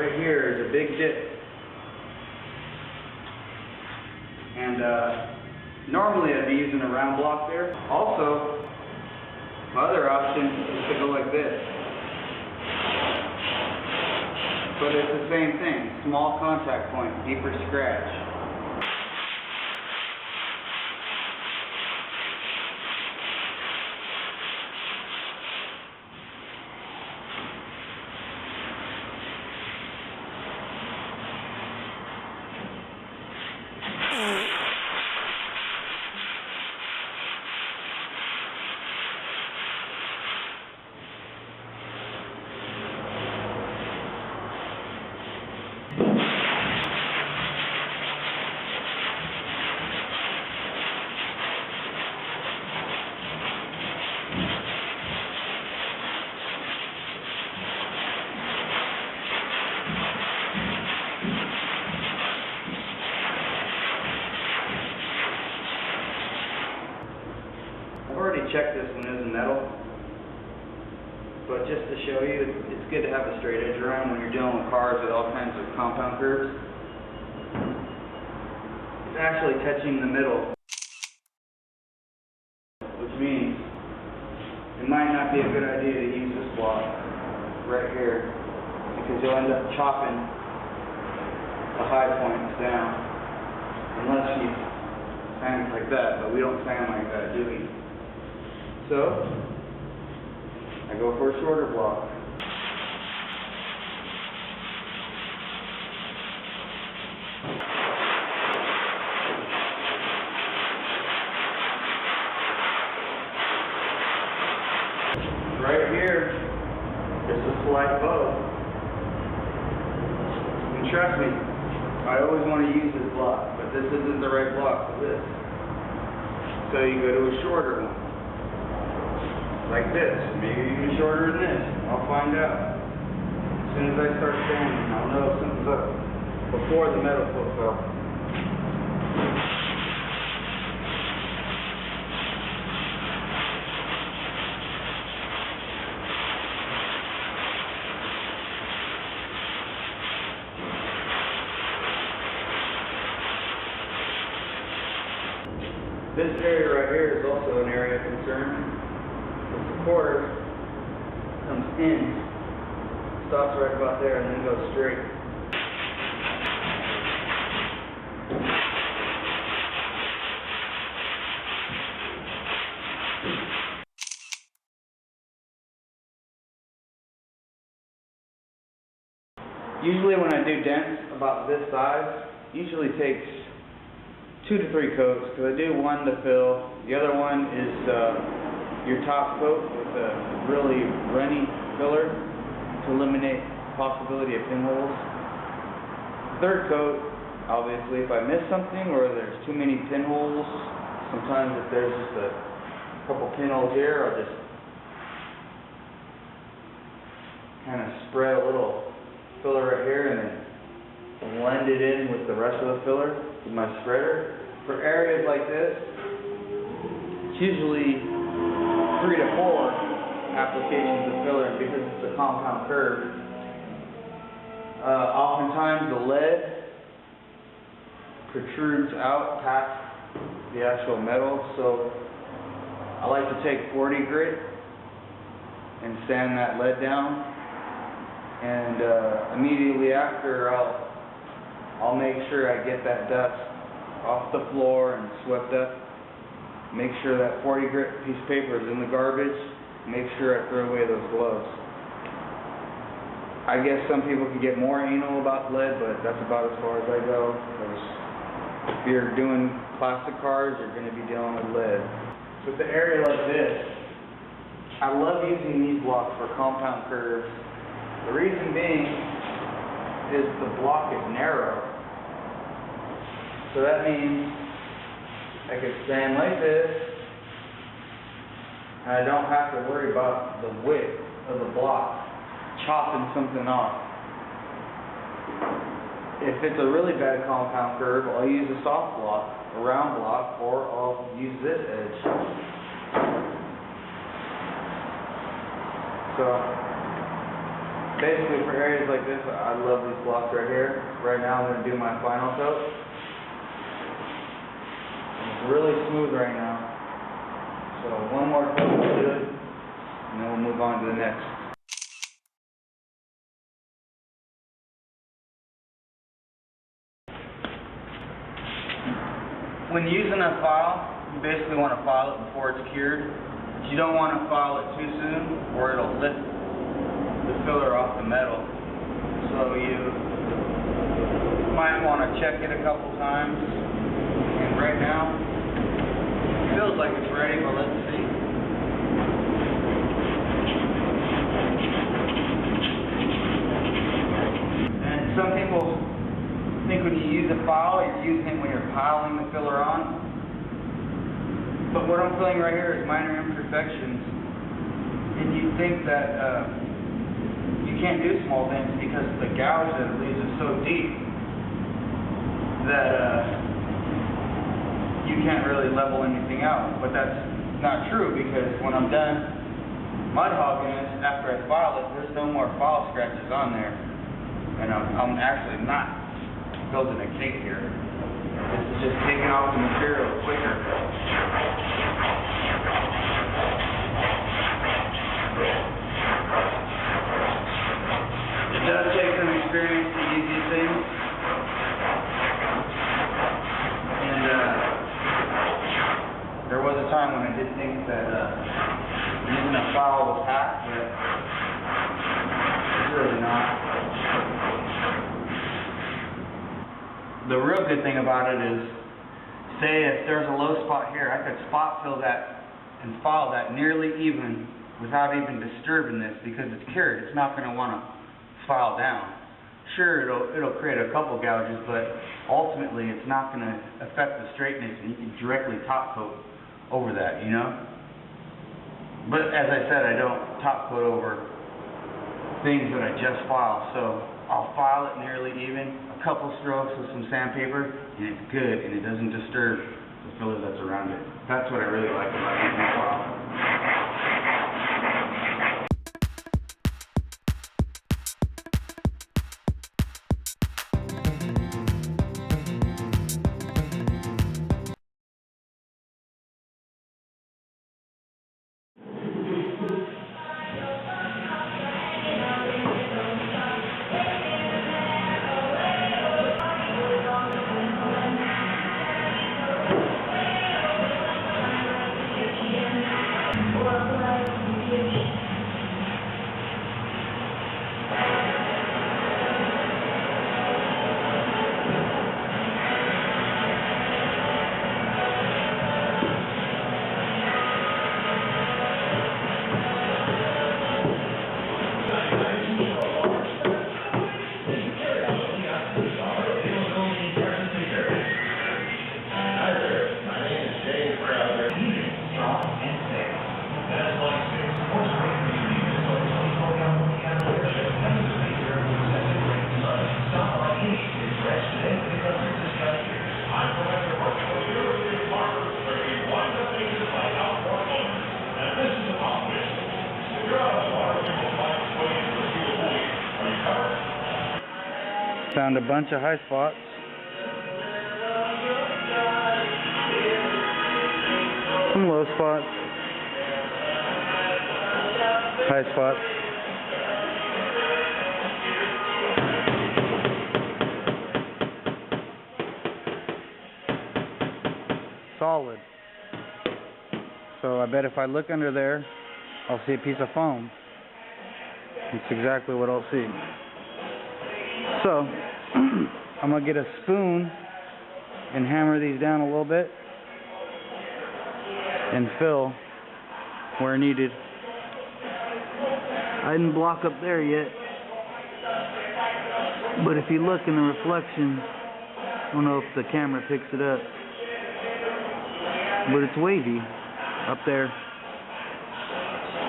right here is a big dip. And normally I'd be using a round block there. Also, my other option is to go like this. But it's the same thing, small contact point, deeper scratch. I've already checked this one is metal, but just to show you, it's good to have a straight edge around when you're dealing with cars with all kinds of compound curves. It's actually touching the middle, which means it might not be a good idea to use this block right here, because you'll end up chopping the high points down, unless you sand like that, but we don't sand like that, do we? So, I go for a shorter block. Right here, there's a slight bow. And trust me, I always want to use this block, but this isn't the right block for this. So you go to a shorter one. Like this, maybe even shorter than this. I'll find out. As soon as I start sanding, I'll know if something's up before the metal foot fell. This area right here is also an area of concern. The supporter comes in, stops right about there, and then goes straight. Usually when I do dents about this size, usually takes 2 to 3 coats, because I do one to fill. The other one is your top coat with a really runny filler to eliminate the possibility of pinholes. Third coat, obviously, if I miss something or there's too many pinholes, sometimes if there's just a couple pinholes here, I'll just kind of spread a little filler right here and then blend it in with the rest of the filler with my spreader. For areas like this, it's usually 3 to 4 applications of filler because it's a compound curve. Oftentimes the lead protrudes out past the actual metal, so I like to take 40 grit and sand that lead down, and immediately after I'll make sure I get that dust off the floor and swept up. Make sure that 40 grit piece of paper is in the garbage. Make sure I throw away those gloves. I guess some people can get more anal about lead, but that's about as far as I go. If you're doing plastic cars, you're going to be dealing with lead. With the area like this, I love using these blocks for compound curves. The reason being is the block is narrow. So that means I could stand like this, and I don't have to worry about the width of the block chopping something off. If it's a really bad compound curve, I'll use a soft block, a round block, or I'll use this edge. So basically for areas like this, I love these blocks right here. Right now I'm going to do my final coat. It's really smooth right now. So one more coat will do it, and then we'll move on to the next. When using a file, you basically want to file it before it's cured. But you don't want to file it too soon, or it'll lift the filler off the metal. So you might want to check it a couple times. And right now, it feels like it's ready, but let's see. And some people think when you use a file, you're using it when you're piling the filler on. But what I'm feeling right here is minor imperfections. And you think that you can't do small things because the gouge that it leaves is so deep that you can't really level anything out. But that's not true, because when I'm done mud hogging this, after I file it, there's no more file scratches on there. And I'm actually not building a cake here. This is just taking off the material quicker. It does take some experience to use these things. And there was a time when I did think that using a file was hacked, but it's really not. The real good thing about it is, say if there's a low spot here, I could spot fill that and file that nearly even without even disturbing this, because it's cured. It's not going to want to file down. Sure, it'll create a couple gouges, but ultimately it's not going to affect the straightness, and you can directly top coat over that, you know? But as I said, I don't top coat over things that I just filed, so I'll file it nearly even, a couple strokes with some sandpaper, and it's good, and it doesn't disturb the filler that's around it. That's what I really like about using a file. Found a bunch of high spots. Some low spots. High spots. Solid. So I bet if I look under there, I'll see a piece of foam. That's exactly what I'll see. So, I'm going to get a spoon and hammer these down a little bit and fill where needed. I didn't block up there yet, but if you look in the reflection, I don't know if the camera picks it up, but it's wavy up there,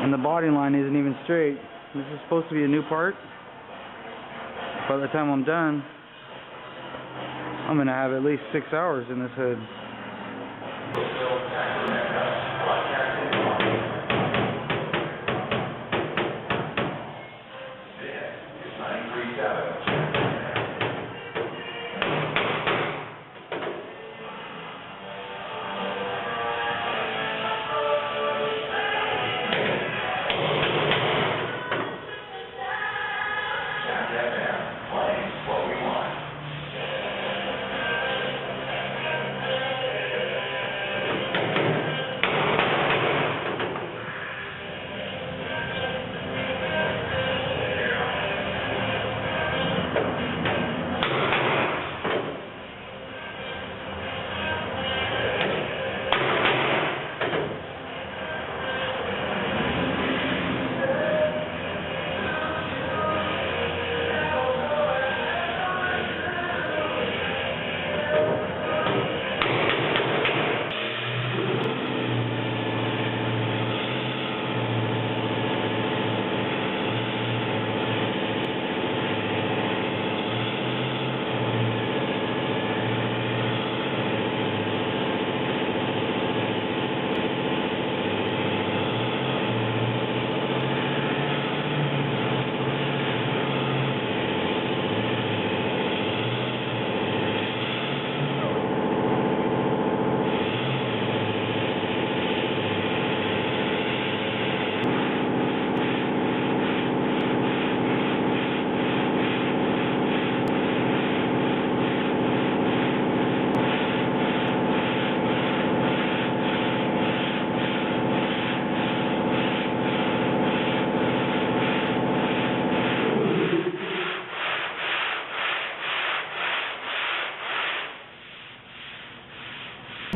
and the body line isn't even straight. This is supposed to be a new part. By the time I'm done, I'm going to have at least 6 hours in this hood.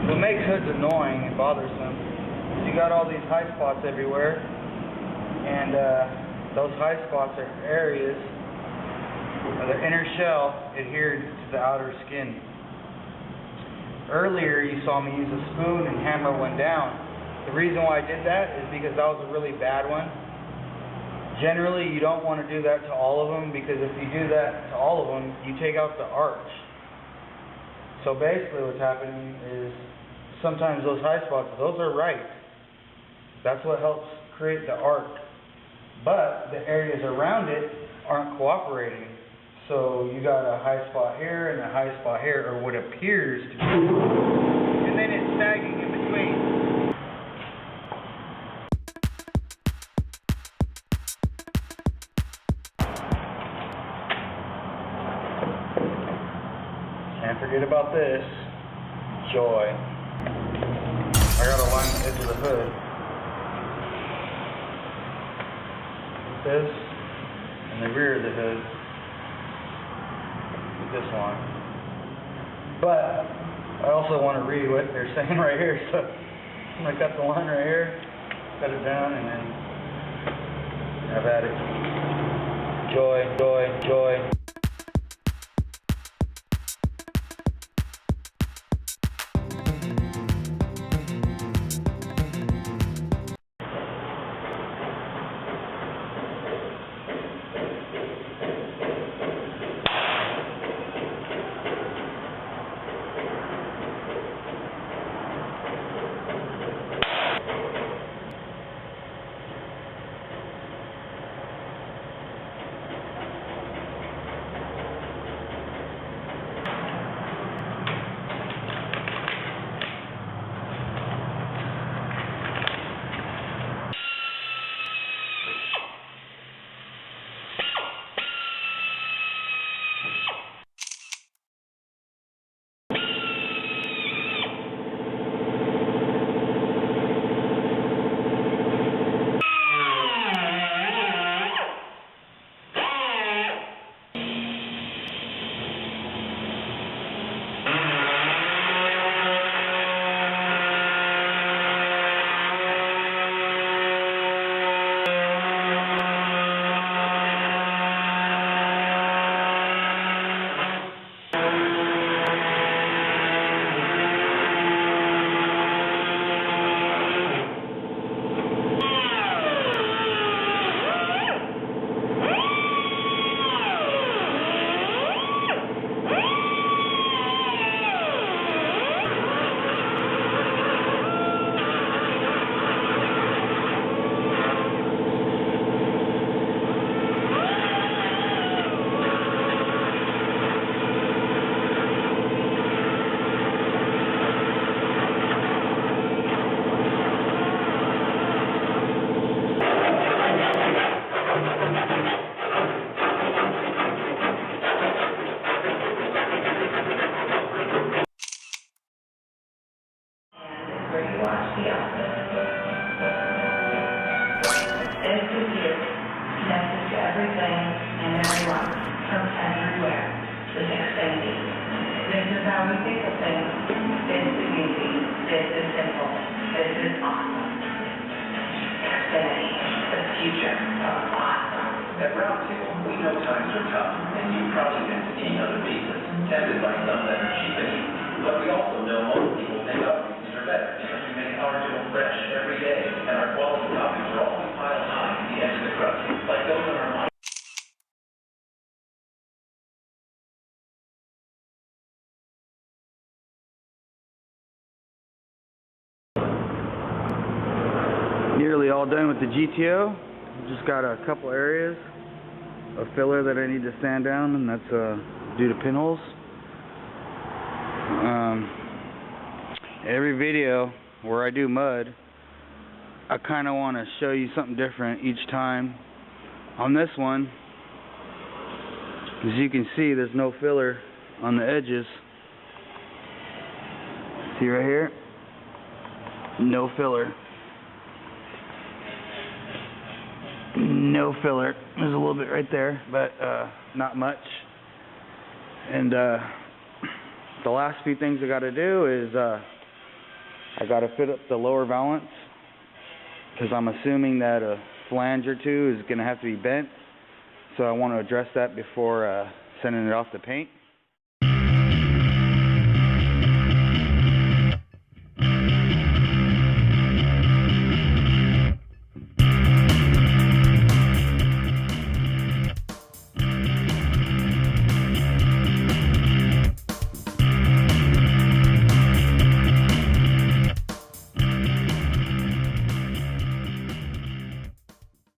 What makes hoods annoying and bothersome is you got all these high spots everywhere, and those high spots are areas of the inner shell adhered to the outer skin. Earlier you saw me use a spoon and hammer one down. The reason why I did that is because that was a really bad one. Generally you don't want to do that to all of them, because if you do that to all of them, you take out the arch. So basically what's happening is sometimes those high spots, those are right. That's what helps create the arc. But the areas around it aren't cooperating. So you got a high spot here and a high spot here, or what appears to be. And then it's sagging in between. Can't forget about this. Joy. I gotta line the edge of the hood with this, and the rear of the hood with this line. But I also want to read what they're saying right here, so I'm gonna cut the line right here, cut it down, and then have at it. Joy, joy, joy. Everything and everyone from everywhere is expanding. This is how we think of things. This is easy. This is simple. This is awesome. Xfinity, the future of awesome. At Route 2, we know times are tough, and you've probably been seeing other pieces, tempted by some that are cheap and easy. But we also know most people think our pieces are better, because we make our dough fresh every day, and our quality toppings are always piled high at the edge of the crust, like those on our mind. Nearly all done with the GTO. Just got a couple areas of filler that I need to sand down, and that's due to pinholes. Every video where I do mud, I kind of want to show you something different each time. On this one, as you can see, there's no filler on the edges. See right here? No filler. No filler. There's a little bit right there, but not much. And the last few things I got to do is I got to fit up the lower valance because I'm assuming that a flange or two is going to have to be bent. So I want to address that before sending it off to paint.